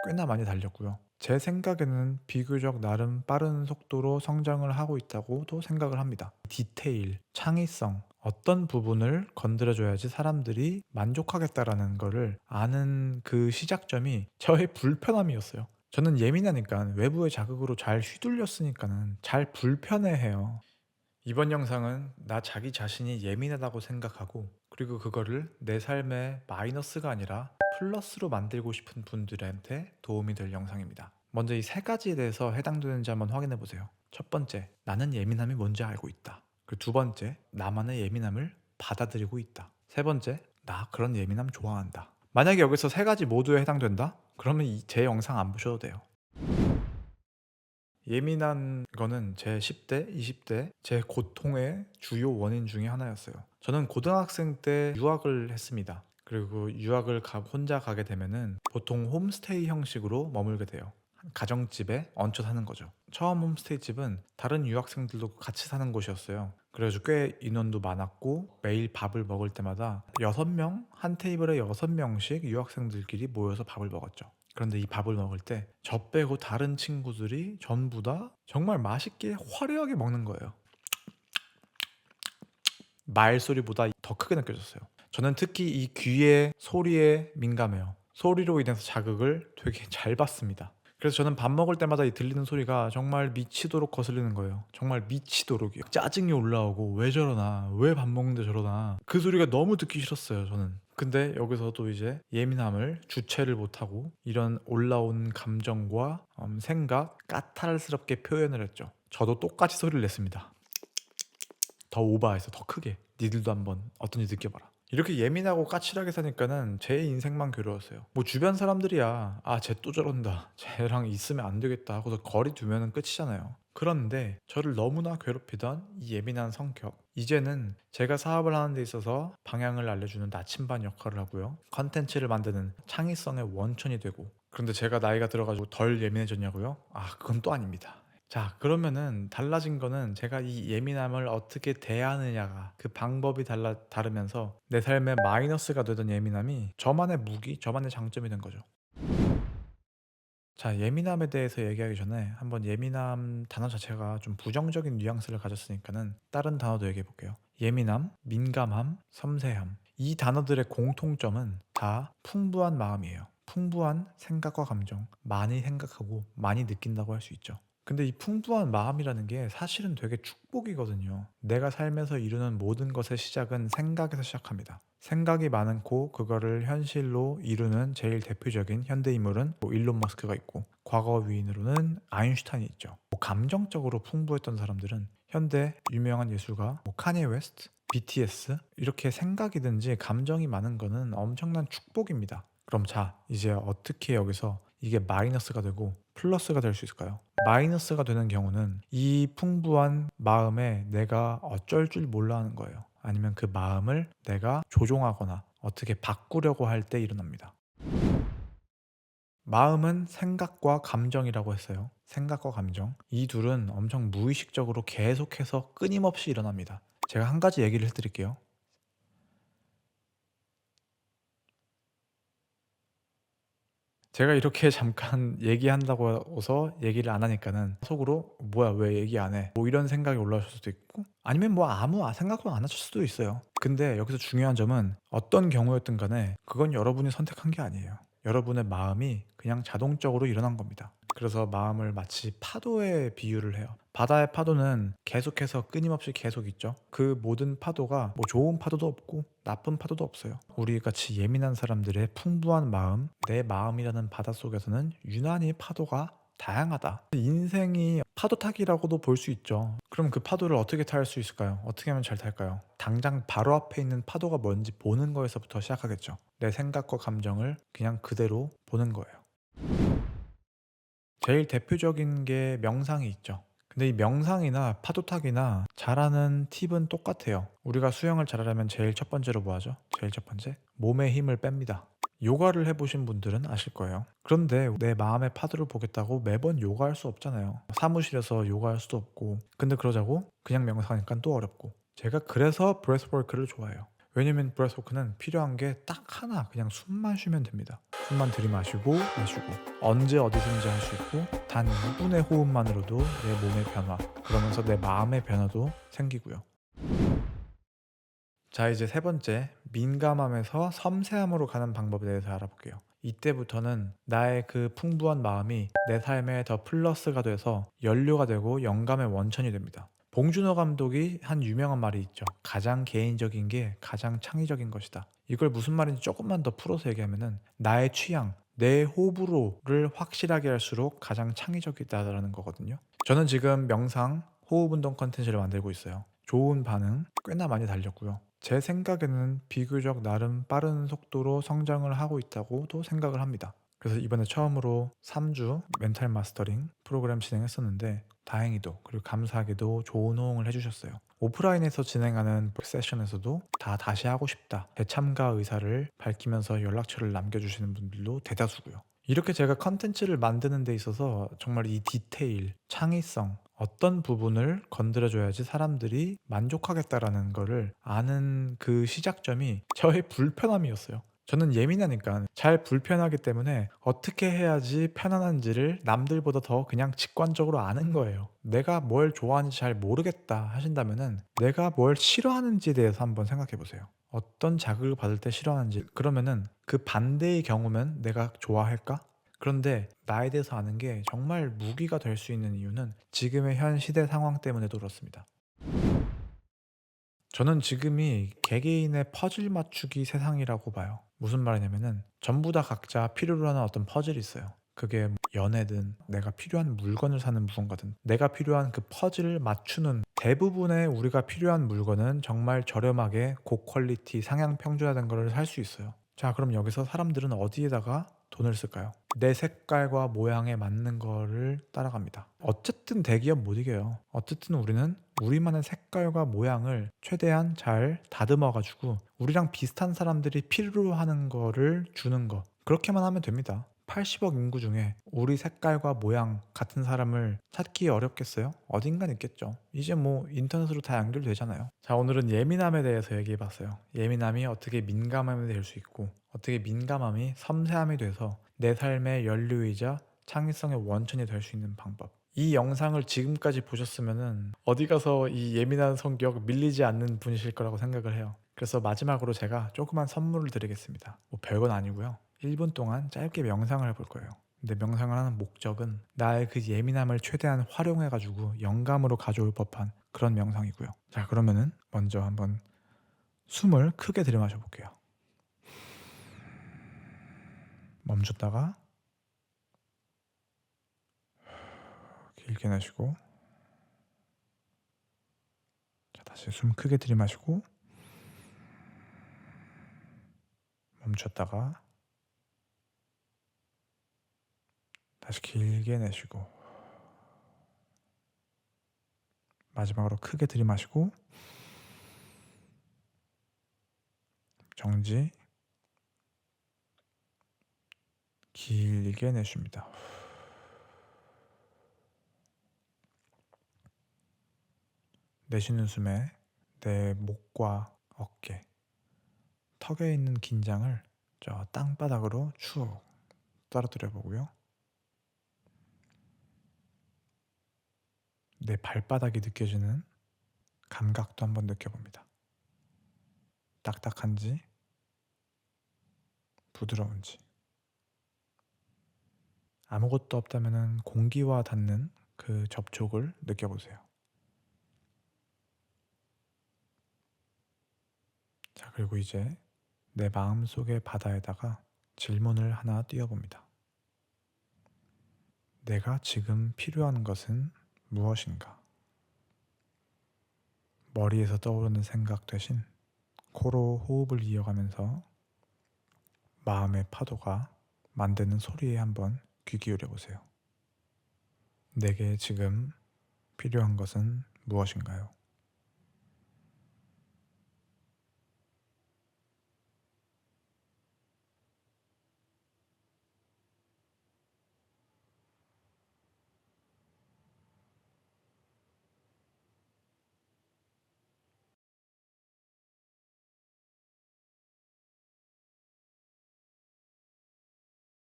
꽤나 많이 달렸고요. 제 생각에는 비교적 나름 빠른 속도로 성장을 하고 있다고도 생각을 합니다. 디테일, 창의성, 어떤 부분을 건드려줘야지 사람들이 만족하겠다라는 거를 아는 그 시작점이 저의 불편함이었어요. 저는 예민하니까 외부의 자극으로 잘 휘둘렸으니까는 잘 불편해해요. 이번 영상은 나 자기 자신이 예민하다고 생각하고 그리고 그거를 내 삶의 마이너스가 아니라 플러스로 만들고 싶은 분들한테 도움이 될 영상입니다. 먼저 이 세 가지에 대해서 해당되는지 한번 확인해 보세요. 첫 번째, 나는 예민함이 뭔지 알고 있다. 그리고 두 번째, 나만의 예민함을 받아들이고 있다. 세 번째, 나 그런 예민함 좋아한다. 만약에 여기서 세 가지 모두에 해당된다? 그러면 제 영상 안 보셔도 돼요. 예민한 거는 제 10대, 20대 제 고통의 주요 원인 중에 하나였어요. 저는 고등학생 때 유학을 했습니다. 그리고 유학을 혼자 가게 되면은 보통 홈스테이 형식으로 머물게 돼요. 가정집에 얹혀 사는 거죠. 처음 홈스테이 집은 다른 유학생들도 같이 사는 곳이었어요. 그래가지고 꽤 인원도 많았고 매일 밥을 먹을 때마다 6명, 한 테이블에 6명씩 유학생들끼리 모여서 밥을 먹었죠. 그런데 이 밥을 먹을 때 저 빼고 다른 친구들이 전부 다 정말 맛있게 화려하게 먹는 거예요. 말소리보다 더 크게 느껴졌어요. 저는 특히 이 귀의 소리에 민감해요. 소리로 인해서 자극을 되게 잘 받습니다. 그래서 저는 밥 먹을 때마다 이 들리는 소리가 정말 미치도록 거슬리는 거예요. 정말 미치도록이요. 짜증이 올라오고 왜 저러나, 왜 밥 먹는데 저러나, 그 소리가 너무 듣기 싫었어요, 저는. 근데 여기서도 이제 예민함을 주체를 못하고 이런 올라온 감정과 생각 까탈스럽게 표현을 했죠. 저도 똑같이 소리를 냈습니다. 더 오버해서 더 크게. 니들도 한번 어떤지 느껴봐라. 이렇게 예민하고 까칠하게 사니까는 제 인생만 괴로웠어요. 뭐 주변 사람들이야, 아 쟤 또 저런다, 쟤랑 있으면 안 되겠다 하고서 거리 두면은 끝이잖아요. 그런데 저를 너무나 괴롭히던 이 예민한 성격, 이제는 제가 사업을 하는 데 있어서 방향을 알려주는 나침반 역할을 하고요, 컨텐츠를 만드는 창의성의 원천이 되고. 그런데 제가 나이가 들어가지고 덜 예민해졌냐고요? 아, 그건 또 아닙니다. 자, 그러면은 달라진 거는 제가 이 예민함을 어떻게 대하느냐가, 그 방법이 다르면서 내 삶에 마이너스가 되던 예민함이 저만의 무기, 저만의 장점이 된 거죠. 자, 예민함에 대해서 얘기하기 전에 한번 예민함 단어 자체가 좀 부정적인 뉘앙스를 가졌으니까는 다른 단어도 얘기해 볼게요. 예민함, 민감함, 섬세함. 이 단어들의 공통점은 다 풍부한 마음이에요. 풍부한 생각과 감정, 많이 생각하고 많이 느낀다고 할 수 있죠. 근데 이 풍부한 마음이라는 게 사실은 되게 축복이거든요. 내가 삶에서 이루는 모든 것의 시작은 생각에서 시작합니다. 생각이 많고 그거를 현실로 이루는 제일 대표적인 현대 인물은 일론 머스크가 있고, 과거 위인으로는 아인슈타인이 있죠. 감정적으로 풍부했던 사람들은 현대 유명한 예술가 카니에 웨스트, BTS, 이렇게 생각이든지 감정이 많은 거는 엄청난 축복입니다. 그럼 자, 이제 어떻게 여기서 이게 마이너스가 되고 플러스가 될 수 있을까요? 마이너스가 되는 경우는 이 풍부한 마음에 내가 어쩔 줄 몰라 하는 거예요. 아니면 그 마음을 내가 조종하거나 어떻게 바꾸려고 할 때 일어납니다. 마음은 생각과 감정이라고 했어요. 생각과 감정. 이 둘은 엄청 무의식적으로 계속해서 끊임없이 일어납니다. 제가 한 가지 얘기를 해드릴게요. 제가 이렇게 잠깐 얘기한다고 해서 얘기를 안 하니까는 속으로 뭐야 왜 얘기 안 해? 뭐 이런 생각이 올라오실 수도 있고, 아니면 뭐 아무 생각도 안 하실 수도 있어요. 근데 여기서 중요한 점은 어떤 경우였든 간에 그건 여러분이 선택한 게 아니에요. 여러분의 마음이 그냥 자동적으로 일어난 겁니다. 그래서 마음을 마치 파도에 비유를 해요. 바다의 파도는 계속해서 끊임없이 계속 있죠. 그 모든 파도가 뭐 좋은 파도도 없고 나쁜 파도도 없어요. 우리 같이 예민한 사람들의 풍부한 마음, 내 마음이라는 바다 속에서는 유난히 파도가 다양하다. 인생이 파도 타기라고도 볼 수 있죠. 그럼 그 파도를 어떻게 탈 수 있을까요? 어떻게 하면 잘 탈까요? 당장 바로 앞에 있는 파도가 뭔지 보는 거에서부터 시작하겠죠. 내 생각과 감정을 그냥 그대로 보는 거예요. 제일 대표적인 게 명상이 있죠. 근데 이 명상이나 파도타기나 잘하는 팁은 똑같아요. 우리가 수영을 잘하려면 제일 첫 번째로 뭐 하죠? 제일 첫 번째, 몸에 힘을 뺍니다. 요가를 해보신 분들은 아실 거예요. 그런데 내 마음의 파도를 보겠다고 매번 요가할 수 없잖아요. 사무실에서 요가할 수도 없고. 근데 그러자고 그냥 명상하니까 또 어렵고. 제가 그래서 브레스워크를 좋아해요. 왜냐면 브레스워크는 필요한 게 딱 하나, 그냥 숨만 쉬면 됩니다. 숨만 들이마시고 내쉬고, 언제 어디든지 할 수 있고, 단 2분의 호흡만으로도 내 몸의 변화, 그러면서 내 마음의 변화도 생기고요. 자, 이제 세 번째, 민감함에서 섬세함으로 가는 방법에 대해서 알아볼게요. 이때부터는 나의 그 풍부한 마음이 내 삶에 더 플러스가 돼서 연료가 되고 영감의 원천이 됩니다. 봉준호 감독이 한 유명한 말이 있죠. 가장 개인적인 게 가장 창의적인 것이다. 이걸 무슨 말인지 조금만 더 풀어서 얘기하면은, 나의 취향, 내 호불호를 확실하게 할수록 가장 창의적이다라는 거거든요. 저는 지금 명상, 호흡 운동 컨텐츠를 만들고 있어요. 좋은 반응 꽤나 많이 달렸고요. 제 생각에는 비교적 나름 빠른 속도로 성장을 하고 있다고도 생각을 합니다. 그래서 이번에 처음으로 3주 멘탈 마스터링 프로그램 진행했었는데, 다행히도 그리고 감사하게도 좋은 호응을 해주셨어요. 오프라인에서 진행하는 세션에서도 다 다시 하고 싶다, 재참가 의사를 밝히면서 연락처를 남겨주시는 분들도 대다수고요. 이렇게 제가 컨텐츠를 만드는 데 있어서 정말 이 디테일, 창의성, 어떤 부분을 건드려줘야지 사람들이 만족하겠다라는 거를 아는 그 시작점이 저의 불편함이었어요. 저는 예민하니까 잘 불편하기 때문에 어떻게 해야지 편안한지를 남들보다 더 그냥 직관적으로 아는 거예요. 내가 뭘 좋아하는지 잘 모르겠다 하신다면은, 내가 뭘 싫어하는지에 대해서 한번 생각해 보세요. 어떤 자극을 받을 때 싫어하는지, 그러면은 그 반대의 경우면 내가 좋아할까? 그런데 나에 대해서 아는 게 정말 무기가 될 수 있는 이유는 지금의 현 시대 상황 때문에도 그렇습니다. 저는 지금이 개개인의 퍼즐 맞추기 세상이라고 봐요. 무슨 말이냐면은, 전부 다 각자 필요로 하는 어떤 퍼즐이 있어요. 그게 연애든 내가 필요한 물건을 사는 무언가든, 내가 필요한 그 퍼즐을 맞추는, 대부분의 우리가 필요한 물건은 정말 저렴하게 고퀄리티 상향 평준화된 거를 살 수 있어요. 자, 그럼 여기서 사람들은 어디에다가 돈을 쓸까요? 내 색깔과 모양에 맞는 거를 따라갑니다. 어쨌든 대기업 못 이겨요. 어쨌든 우리는 우리만의 색깔과 모양을 최대한 잘 다듬어 가지고 우리랑 비슷한 사람들이 필요로 하는 거를 주는 거, 그렇게만 하면 됩니다. 80억 인구 중에 우리 색깔과 모양 같은 사람을 찾기 어렵겠어요? 어딘간 있겠죠. 이제 뭐 인터넷으로 다 연결되잖아요. 자, 오늘은 예민함에 대해서 얘기해 봤어요. 예민함이 어떻게 민감함이 될 수 있고, 어떻게 민감함이 섬세함이 돼서 내 삶의 연료이자 창의성의 원천이 될 수 있는 방법. 이 영상을 지금까지 보셨으면은 어디 가서 이 예민한 성격 밀리지 않는 분이실 거라고 생각을 해요. 그래서 마지막으로 제가 조그만 선물을 드리겠습니다. 뭐 별건 아니고요. 1분 동안 짧게 명상을 해볼 거예요. 근데 명상을 하는 목적은 나의 그 예민함을 최대한 활용해가지고 영감으로 가져올 법한 그런 명상이고요. 자, 그러면은 먼저 한번 숨을 크게 들이마셔 볼게요. 멈췄다가 길게 내쉬고, 자, 다시 숨 크게 들이마시고, 멈췄다가 다시 길게 내쉬고, 마지막으로 크게 들이마시고 정지, 길게 내쉽니다. 내쉬는 숨에 내 목과 어깨, 턱에 있는 긴장을 저 땅바닥으로 축 떨어뜨려 보고요. 내 발바닥이 느껴지는 감각도 한번 느껴봅니다. 딱딱한지 부드러운지. 아무것도 없다면 공기와 닿는 그 접촉을 느껴보세요. 자, 그리고 이제 내 마음속의 바다에다가 질문을 하나 띄워봅니다. 내가 지금 필요한 것은 무엇인가? 머리에서 떠오르는 생각 대신 코로 호흡을 이어가면서 마음의 파도가 만드는 소리에 한번 귀 기울여 보세요. 내게 지금 필요한 것은 무엇인가요?